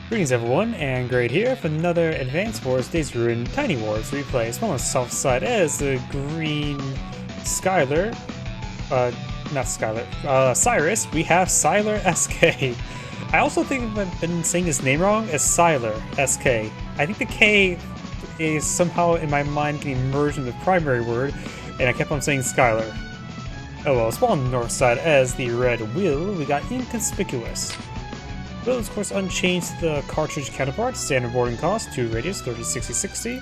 Greetings everyone, and Great here for another Advanced Wars Days Ruin Tiny Wars replay. It's on the south side as the green Skyler, Cyrus. We have SylerSK. I also think I've been saying his name wrong as SylerSK. I think the K is somehow in my mind getting merged in the primary word, and I kept on saying Skyler. Oh well, it's on the north side as the red wheel. We got Inconspicuous. Will is of course unchanged to the cartridge counterpart, standard boarding cost, 2 radius, 30, 60, 60. It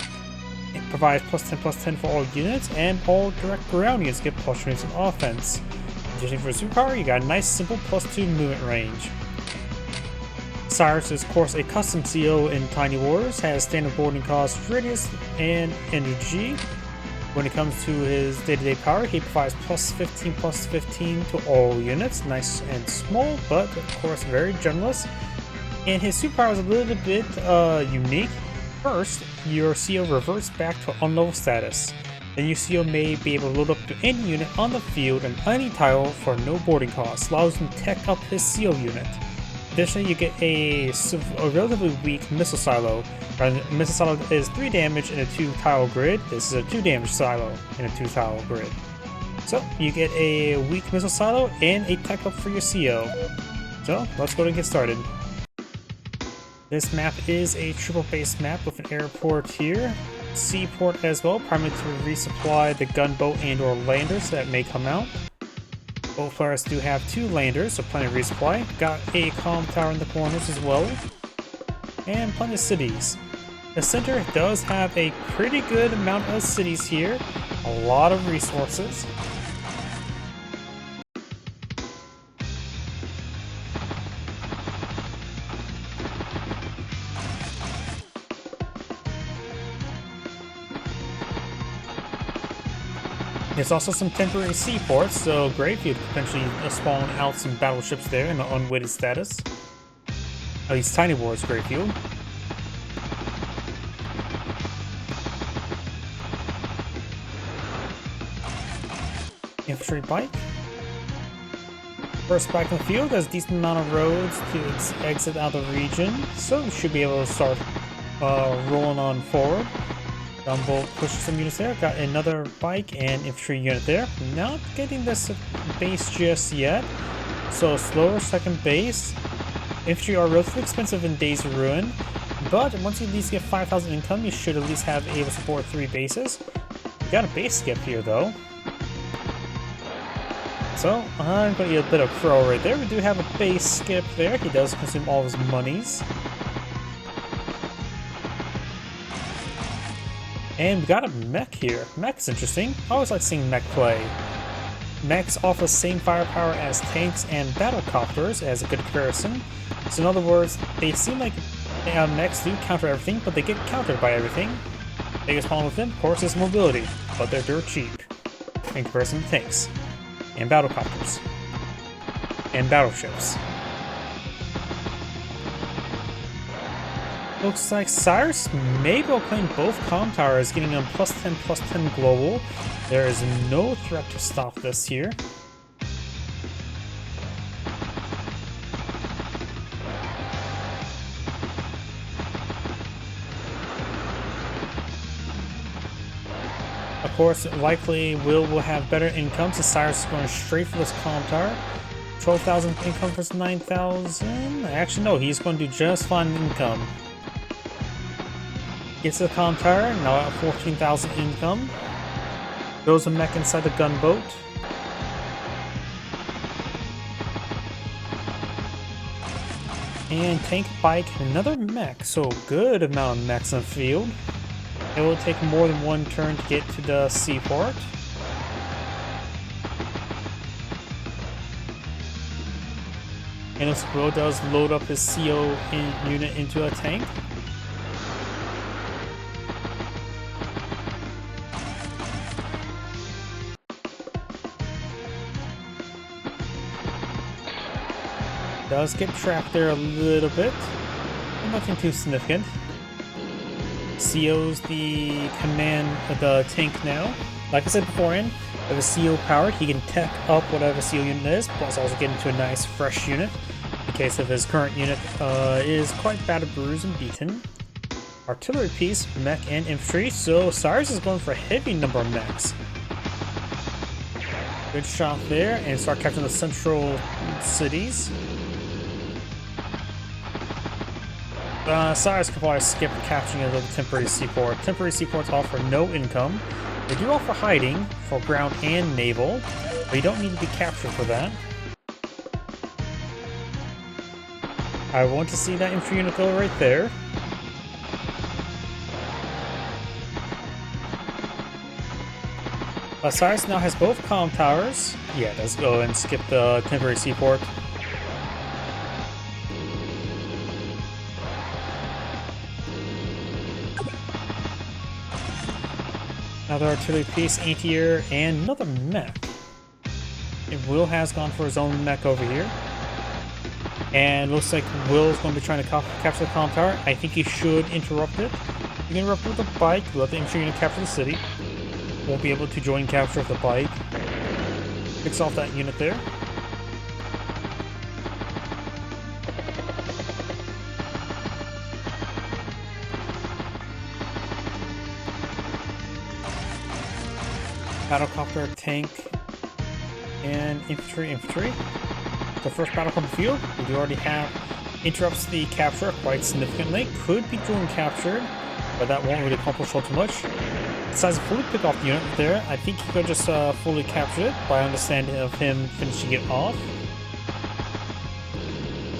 provides +10/+10 for all units, and all direct ground units get plus units of offense. Additionally for superpower, you got a nice simple +2 movement range. Cyrus is of course a custom CO in Tiny Wars, has standard boarding cost, radius, and energy. When it comes to his day-to-day power, he provides +15/+15 to all units, nice and small, but of course very generous. And his superpower is a little bit unique. First, your CO reverts back to unlevel status. Then your CO may be able to load up to any unit on the field and any tile for no boarding cost, allows him to tech up his CO unit. Additionally, you get a relatively weak missile silo. Missile silo is 3 damage in a 2-tile grid. This is a 2 damage silo in a 2-tile grid. So you get a weak missile silo and a tech up for your CO. So let's go and get started. This map is a triple base map with an airport here, seaport as well, primarily to resupply the gunboat and or landers that may come out. Both players do have 2 landers, so plenty of resupply. Got a comm tower in the corners as well. And plenty of cities. The center does have a pretty good amount of cities here. A lot of resources. There's also some temporary seaports, so great if you could potentially spawn out some battleships there in an unweighted status. At least Tiny Wars Greyfield. Infantry bike. First bike in the field has a decent amount of roads to exit out of the region, so you should be able to start rolling on forward. Gunboat pushes some units there. Got another bike and infantry unit there. Not getting this base just yet, so slower second base. Infantry are relatively expensive in Days of Ruin, but once you at least get 5,000 income, you should at least have able to support 3 bases. We got a base skip here though, so I'm going to get a bit of crow right there. We do have a base skip there. He does consume all of his monies. And we got a mech here. Mech's interesting. I always like seeing mech play. Mechs offer the same firepower as tanks and battlecopters as a good comparison. So in other words, they seem like mechs do counter everything, but they get countered by everything. Biggest problem with them, of course, is mobility, but they're dirt cheap in comparison to tanks and battlecopters and battleships. Looks like Cyrus may be claim both comm towers, getting them +10/+10 global. There is no threat to stop this here. Of course, likely Will have better income, so Cyrus is going straight for this comm tower. 12,000 income versus 9,000. Actually, no, he's going to do just fine income. Gets to the comm tower, now at 14,000 income. Throws a mech inside the gunboat. And tank bike, another mech, so good amount of mechs in the field. It will take more than 1 turn to get to the seaport. And this Will does load up his CO unit into a tank. Does get trapped there a little bit, but nothing too significant. CO's the command of the tank now. Like I said beforehand, with a CO power, he can tech up whatever CO unit is, plus also get into a nice fresh unit in case of his current unit is quite battered, bruised, and beaten. Artillery piece, mech, and infantry, so Cyrus is going for a heavy number of mechs. Good shot there, and start capturing the central cities. Cyrus could probably skip capturing of the temporary seaport. Temporary seaports offer no income. They do offer hiding for ground and naval, but you don't need to be captured for that. I want to see that infantry unit go right there. Cyrus now has both comm towers. Yeah, let's go and skip the temporary seaport. Another artillery piece, anti-air, and another mech. And Will has gone for his own mech over here. And looks like Will's going to be trying to capture the comm tower. I think he should interrupt it. You can interrupt it with a bike, let the infantry unit capture the city. Won't be able to join capture of the bike. Picks off that unit there. Battlecopter, tank, and infantry. The first battlecopter field, we do already have, interrupts the capture quite significantly. Could be joint captured, but that won't really accomplish all too much. Decides to fully pick off the unit there. I think he could just fully capture it by understanding of him finishing it off.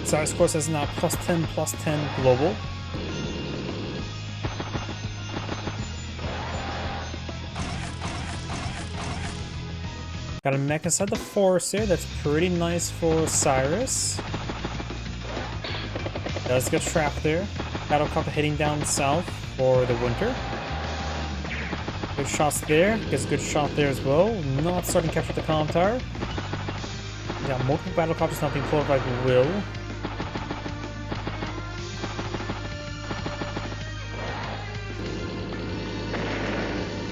Cyrus, of course, is now +10/+10 global. Got a mech inside the forest here. That's pretty nice for Cyrus. Does get trapped there. Battlecopter heading down south for the winter. Good shots there. Gets a good shot there as well. Not starting to capture the comm tower. Got multiple battlecopters not being pulled by Will.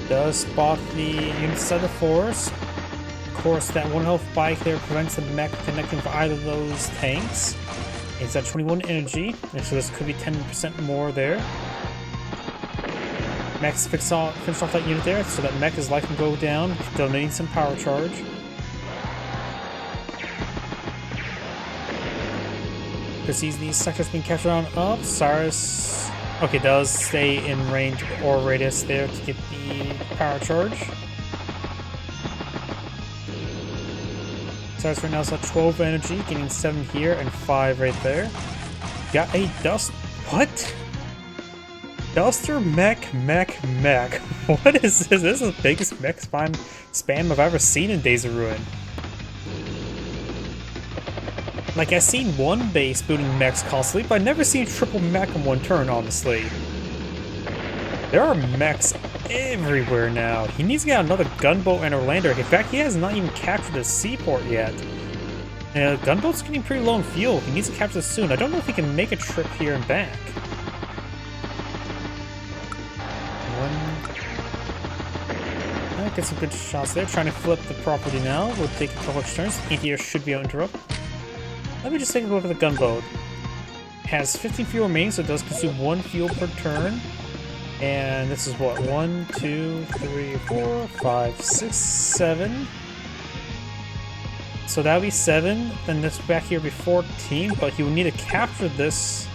Does spot the unit inside the forest. Of course, that 1 health bike there prevents the mech connecting for either of those tanks. It's at 21 energy, and so this could be 10% more there. Mech's finish off that unit there, so that mech's life can go down, donating some power charge. Proceeds these sectors being captured on up. Cyrus, okay, does stay in range or radius there to get the power charge. Cyrus right now is at 12 energy, getting 7 here and 5 right there. Got a dust. What? Duster mech. What is this? This is the biggest mech spam I've ever seen in Days of Ruin. Like, I've seen one base building mechs constantly, but I've never seen triple mech in one turn, honestly. There are mechs everywhere now. He needs to get another gunboat and a lander. In fact, he has not even captured the seaport yet. Gunboat's getting pretty low in fuel. He needs to capture this soon. I don't know if he can make a trip here and back. Get some good shots there. Trying to flip the property now. We'll take a couple of turns. Anti-air should be able to interrupt. Let me just take a look at the gunboat. It has 15 fuel remaining, so it does consume 1 fuel per turn. And this is what? 1, 2, 3, 4, 5, 6, 7. So that would be 7. Then this back here would be 14. But he will need to capture this.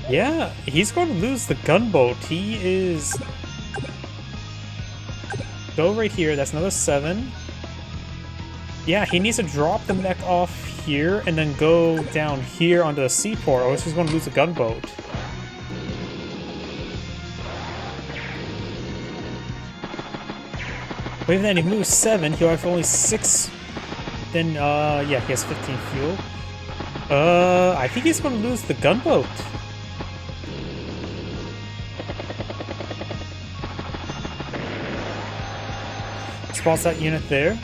Yeah, he's going to lose the gunboat. He is... Go right here. That's another 7. Yeah, he needs to drop the mech off here and then go down here onto the seaport, or else he's going to lose the gunboat. But even then, he moves 7, he'll have only 6. Then, yeah, he has 15 fuel. I think he's going to lose the gunboat. Spots that unit there.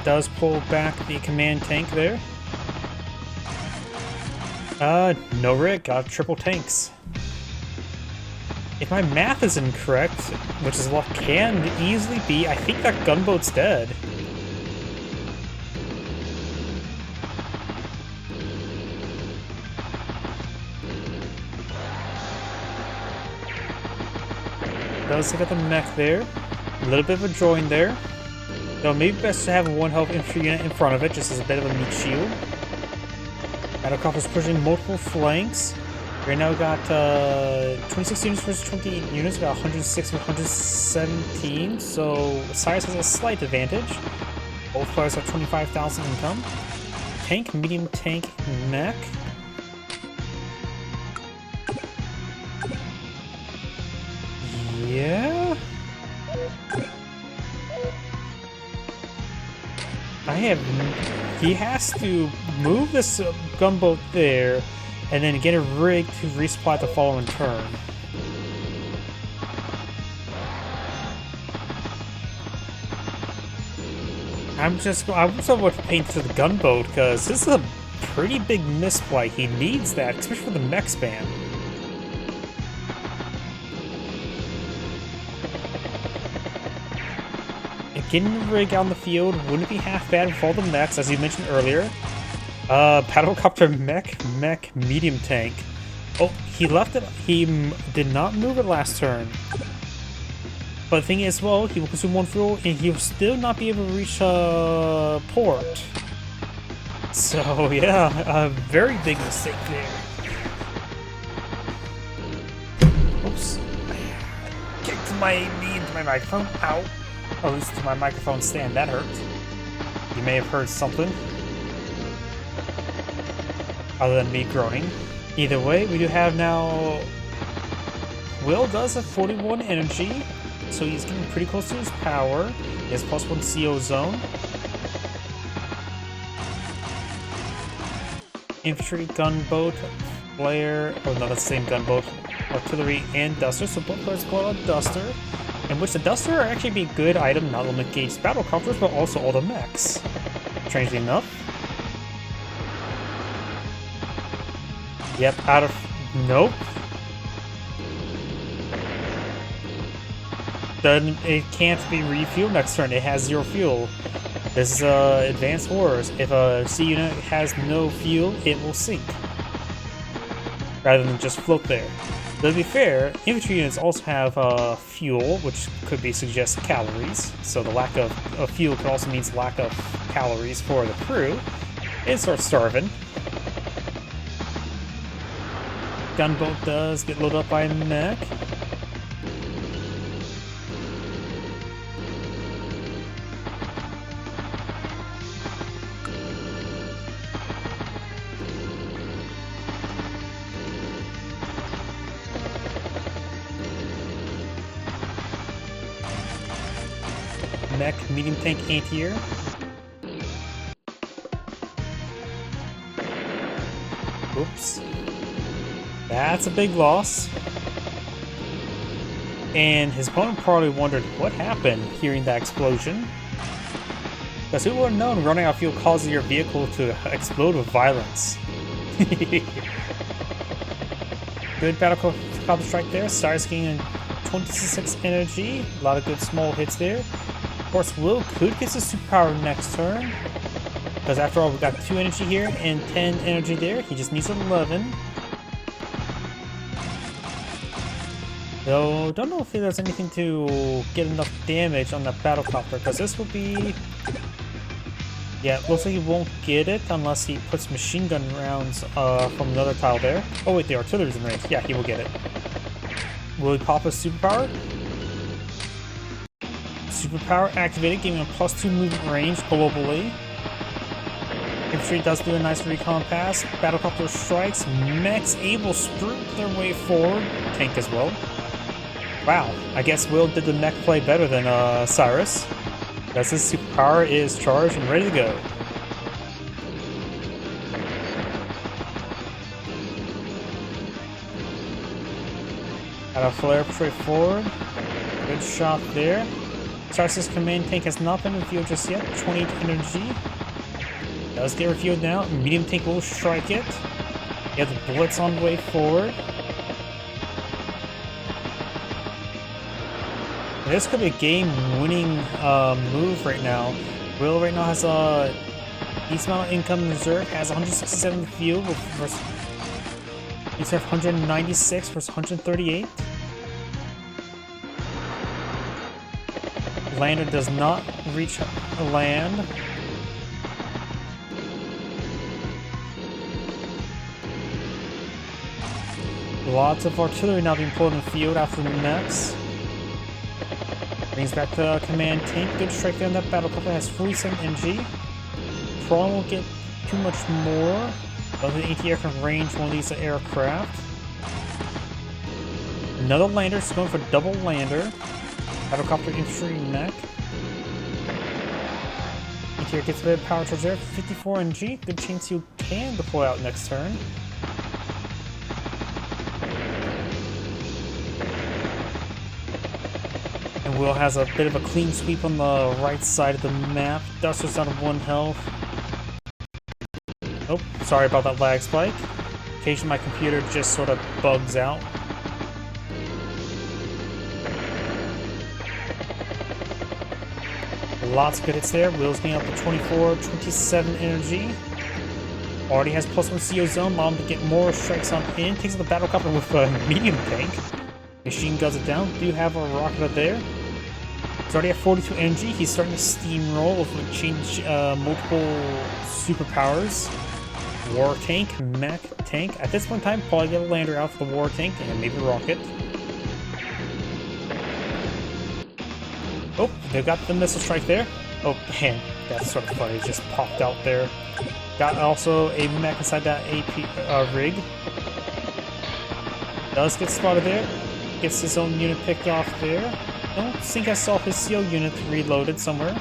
Does pull back the command tank there. No rig, got triple tanks. If my math is incorrect, which is what can easily be, I think that gunboat's dead. Does get the mech there. A little bit of a join there. Though maybe best to have a 1 health infantry unit in front of it, just as a bit of a meat shield. Battlecopter's pushing multiple flanks. Right now we got 26 units versus 28 units. We got 106 and 117. So Cyrus has a slight advantage. Both players have 25,000 income. Tank, medium tank, mech. Yeah. He has to move this gunboat there and then get a rig to resupply the following turn. I'm somewhat pained to the gunboat because this is a pretty big misplay. He needs that, especially for the mech spam. Getting the rig out in the field wouldn't be half bad with all the mechs, as you mentioned earlier. Battlecopter mech, medium tank. Oh, he left it. He did not move it last turn. But the thing is, well, he will consume 1 fuel, and he will still not be able to reach port. So yeah, a very big mistake there. Oops! Kicked my knee into my microphone. Ow! At least to my microphone stand, that hurt. You may have heard something other than me groaning. Either way, we do have now... Will does have 41 energy, so he's getting pretty close to his power. He has +1 CO zone. Infantry, gunboat, flare... Oh no, that's the same gunboat. Artillery and Duster, so both players pull out Duster. In which the Duster are actually be a good item not only against battlecopters, but also all the mechs. Strangely enough. Yep, out of... Nope. Then it can't be refueled next turn. It has 0 fuel. This is Advanced Wars. If a C unit has no fuel, it will sink. Rather than just float there. But to be fair, infantry units also have fuel, which could be suggest calories. So the lack of fuel could also mean lack of calories for the crew. It starts starving. Gunboat does get loaded up by a mech. Mech, medium tank, anti-air. Oops. That's a big loss. And his opponent probably wondered what happened hearing that explosion. Because who would have known running out of fuel causes your vehicle to explode with violence? Good battlecopter strike there. Cyrus gaining 26 energy. A lot of good small hits there. Of course, Will could get his superpower next turn. Because after all, we got 2 energy here and 10 energy there. He just needs 11. Though, don't know if there's anything to get enough damage on that battlecopter, because this will be... Yeah, it looks like he won't get it unless he puts machine gun rounds from another tile there. Oh wait, the artillery's in range. Yeah, he will get it. Will he pop his superpower? Superpower activated, giving him a +2 movement range globally. Infantry does do a nice recon pass. Battlecopter strikes. Mechs able to sprint their way forward. Tank as well. Wow, I guess Will did the mech play better than Cyrus. Because his superpower is charged and ready to go. Got a flare straight forward. Good shot there. Cyrus' command tank has not been revealed just yet. 28 energy. Does get revealed now. Medium tank will strike it. You have the blitz on the way forward. And this could be a game-winning move right now. Will right now has a decent amount of income in reserve. Has 167 fuel versus. He's have 196 versus 138. Lander does not reach land. Lots of artillery now being pulled in the field after the mechs. Brings back the command tank. Good strike there on that battle copter. Has 47 MG. Probably won't get too much more. But the AT-AIR can range one of these aircraft. Another lander. It's going for double lander. Battlecopter infantry mech. AT-AIR gets a bit of power charge there. 54 MG. Good chance you can deploy out next turn. And Will has a bit of a clean sweep on the right side of the map. Duster's down to 1 health. Oh, sorry about that lag spike. Occasionally my computer just sort of bugs out. Lots of good hits there. Will's getting up to 24, 27 energy. Already has +1 CO zone. Allow him to get more strikes on in. Takes out the battlecopter with a medium tank. Machine guns it down. Do have a rocket up there. He's already at 42 energy. He's starting to steamroll with change multiple superpowers. War tank, mech tank. At this point in time, probably get a lander out for the war tank and maybe a rocket. Oh, they got the missile strike there. Oh man, that's sort of funny. It just popped out there. Got also a mech inside that AP rig. Does get spotted there. Gets his own unit picked off there. Don't think I saw his CO unit reloaded somewhere.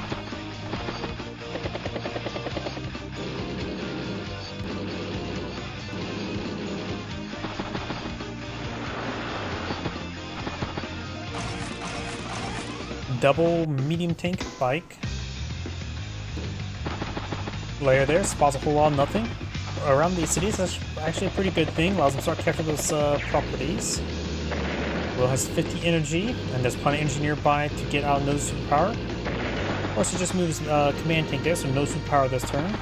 Double medium tank bike. Layer there, spots a whole lot of nothing. Around these cities, that's actually a pretty good thing. Allows them to start capturing those properties. Will has 50 energy, and there's plenty of energy nearby to get out no superpower. Also just moves command tank there, so no superpower this turn.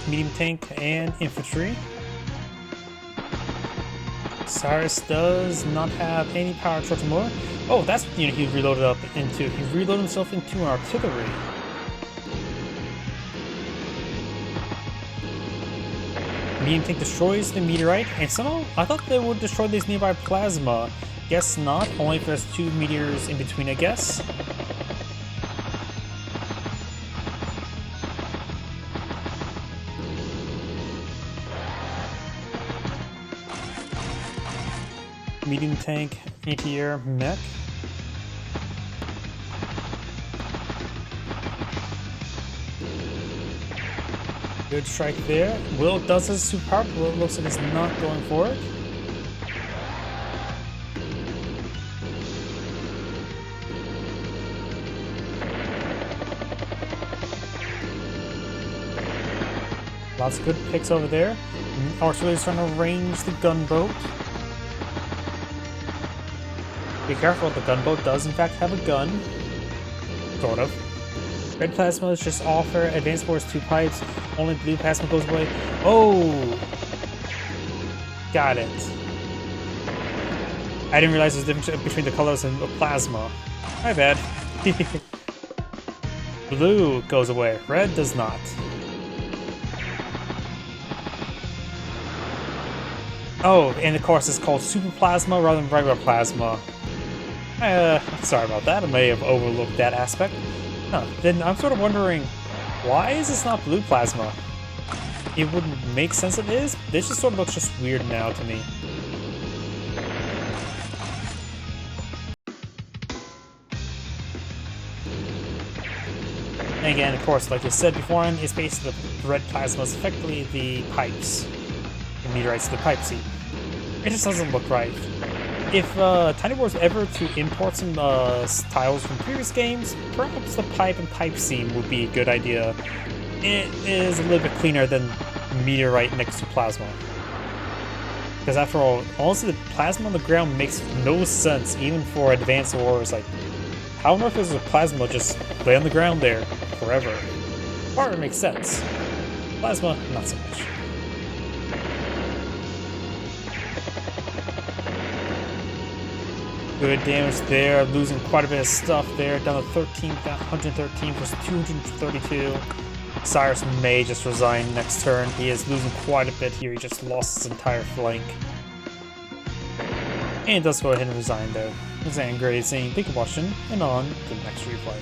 Medium tank, and infantry. Cyrus does not have any power charge more. Oh, that's what unit he reloaded up into. He reloaded himself into an artillery. Medium tank destroys the meteorite, and somehow I thought they would destroy this nearby plasma. Guess not, only if there's 2 meteors in between, I guess. Medium tank, AT-AIR, mech. Good strike there. Will does his superpower, but it looks like he's not going for it. Lots of good picks over there. Artillery's trying to range the gunboat. Be careful, the gunboat does in fact have a gun. Sort of. Red plasma is just offer, advanced force 2 pipes, only blue plasma goes away. Oh! Got it. I didn't realize there's a difference between the colors and plasma. My bad. Blue goes away, red does not. Oh, and of course it's called super plasma rather than regular plasma. Sorry about that, I may have overlooked that aspect. Huh, then I'm sort of wondering, why is this not blue plasma? It would make sense it is, this just sort of looks just weird now to me. And again, of course, like I said before, it's basically the red plasma is effectively the pipes. The meteorites, the pipe seat. It just doesn't look right. If Tiny Wars ever to import some tiles from previous games, perhaps the pipe and pipe seam would be a good idea. It is a little bit cleaner than meteorite next to plasma. Because after all, honestly, the plasma on the ground makes no sense, even for advanced wars. Like, how on earth is a plasma just lay on the ground there forever? Part makes sense. Plasma, not so much. Good damage there, losing quite a bit of stuff there, down to 113 versus 232. Cyrus may just resign next turn. He is losing quite a bit here, he just lost his entire flank. And he does go ahead and resign though. This is Angry saying thank you for watching, and on to the next replay.